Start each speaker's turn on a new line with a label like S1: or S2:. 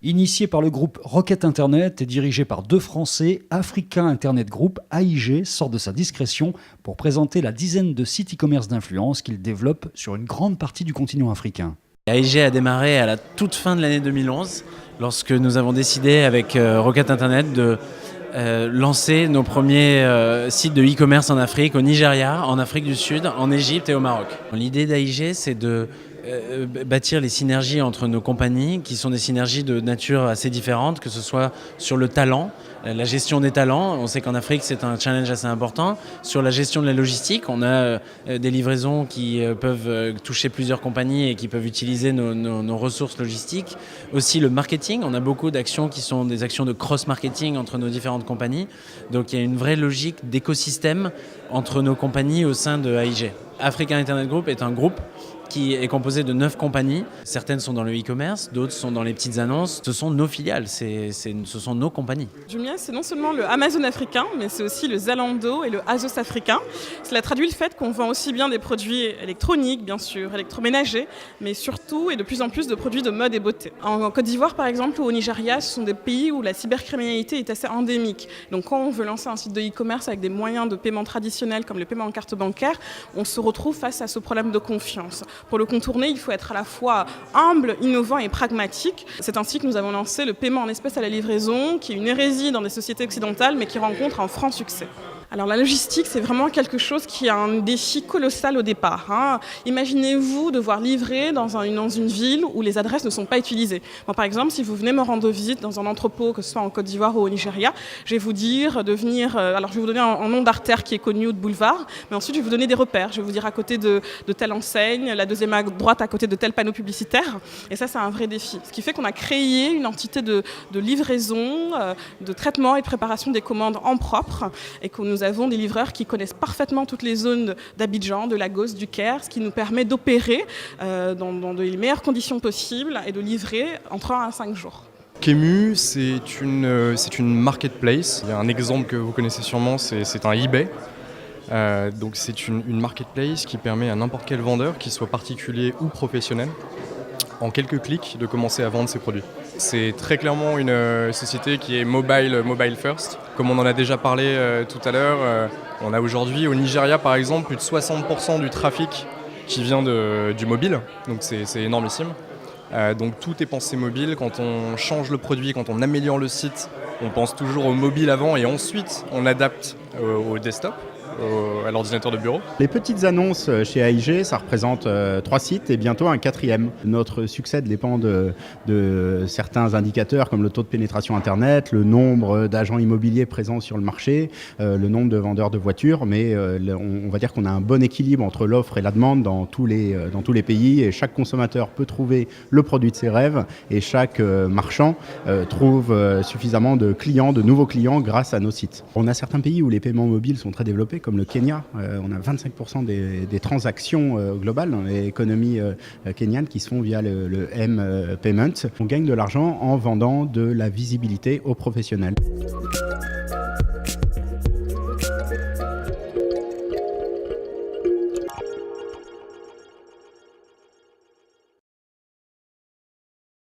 S1: Initié par le groupe Rocket Internet et dirigé par deux Français, Africa Internet Group, AIG, sort de sa discrétion pour présenter la dizaine de sites e-commerce d'influence qu'il développe sur une grande partie du continent africain.
S2: AIG a démarré à la toute fin de l'année 2011, lorsque nous avons décidé avec Rocket Internet de lancer nos premiers sites de e-commerce en Afrique, au Nigeria, en Afrique du Sud, en Égypte et au Maroc. L'idée d'AIG, c'est de bâtir les synergies entre nos compagnies, qui sont des synergies de nature assez différentes, que ce soit sur le talent, la gestion des talents. On sait qu'en Afrique, c'est un challenge assez important. Sur la gestion de la logistique, on a des livraisons qui peuvent toucher plusieurs compagnies et qui peuvent utiliser nos ressources logistiques. Aussi le marketing, on a beaucoup d'actions qui sont des actions de cross-marketing entre nos différentes compagnies. Donc il y a une vraie logique d'écosystème entre nos compagnies au sein de AIG. Africa Internet Group est un groupe qui est composé de 9 compagnies. Certaines sont dans le e-commerce, d'autres sont dans les petites annonces. Ce sont nos filiales, ce sont nos compagnies.
S3: Jumia, c'est non seulement le Amazon africain, mais c'est aussi le Zalando et le ASOS africain. Cela traduit le fait qu'on vend aussi bien des produits électroniques, bien sûr, électroménagers, mais surtout et de plus en plus de produits de mode et beauté. En Côte d'Ivoire, par exemple, ou au Nigeria, ce sont des pays où la cybercriminalité est assez endémique. Donc quand on veut lancer un site de e-commerce avec des moyens de paiement traditionnels comme le paiement en carte bancaire, on se retrouve face à ce problème de confiance. Pour le contourner, il faut être à la fois humble, innovant et pragmatique. C'est ainsi que nous avons lancé le paiement en espèces à la livraison, qui est une hérésie dans des sociétés occidentales, mais qui rencontre un franc succès. Alors la logistique, c'est vraiment quelque chose qui a un défi colossal au départ. Imaginez-vous devoir livrer dans une ville où les adresses ne sont pas utilisées. Moi, par exemple, si vous venez me rendre visite dans un entrepôt, que ce soit en Côte d'Ivoire ou au Nigeria, je vais vous dire de venir... alors je vais vous donner un nom d'artère qui est connu ou de boulevard, mais ensuite je vais vous donner des repères. Je vais vous dire à côté de telle enseigne, la deuxième à droite à côté de tel panneau publicitaire. Et ça, c'est un vrai défi. Ce qui fait qu'on a créé une entité de livraison, de traitement et de préparation des commandes en propre, et que nous avons des livreurs qui connaissent parfaitement toutes les zones d'Abidjan, de Lagos, du Caire, ce qui nous permet d'opérer dans les meilleures conditions possibles et de livrer entre 1 à 5 jours.
S4: Temu, c'est une marketplace. Il y a un exemple que vous connaissez sûrement, c'est un eBay. Donc c'est une marketplace qui permet à n'importe quel vendeur, qu'il soit particulier ou professionnel, en quelques clics de commencer à vendre ses produits. C'est très clairement une société qui est mobile first. Comme on en a déjà parlé tout à l'heure, on a aujourd'hui au Nigeria par exemple plus de 60% du trafic qui vient du mobile, donc c'est énormissime. Donc tout est pensé mobile. Quand on change le produit, quand on améliore le site, on pense toujours au mobile avant et ensuite on adapte au desktop, à l'ordinateur de bureau.
S5: Les petites annonces chez AIG, ça représente 3 sites et bientôt un 4e. Notre succès dépend de certains indicateurs comme le taux de pénétration Internet, le nombre d'agents immobiliers présents sur le marché, le nombre de vendeurs de voitures, mais on va dire qu'on a un bon équilibre entre l'offre et la demande dans tous les pays, et chaque consommateur peut trouver le produit de ses rêves et chaque marchand trouve suffisamment de clients, de nouveaux clients grâce à nos sites. On a certains pays où les paiements mobiles sont très développés, comme le Kenya. On a 25% des transactions globales dans l'économie kenyane qui se font via le M-Payment. On gagne de l'argent en vendant de la visibilité aux professionnels.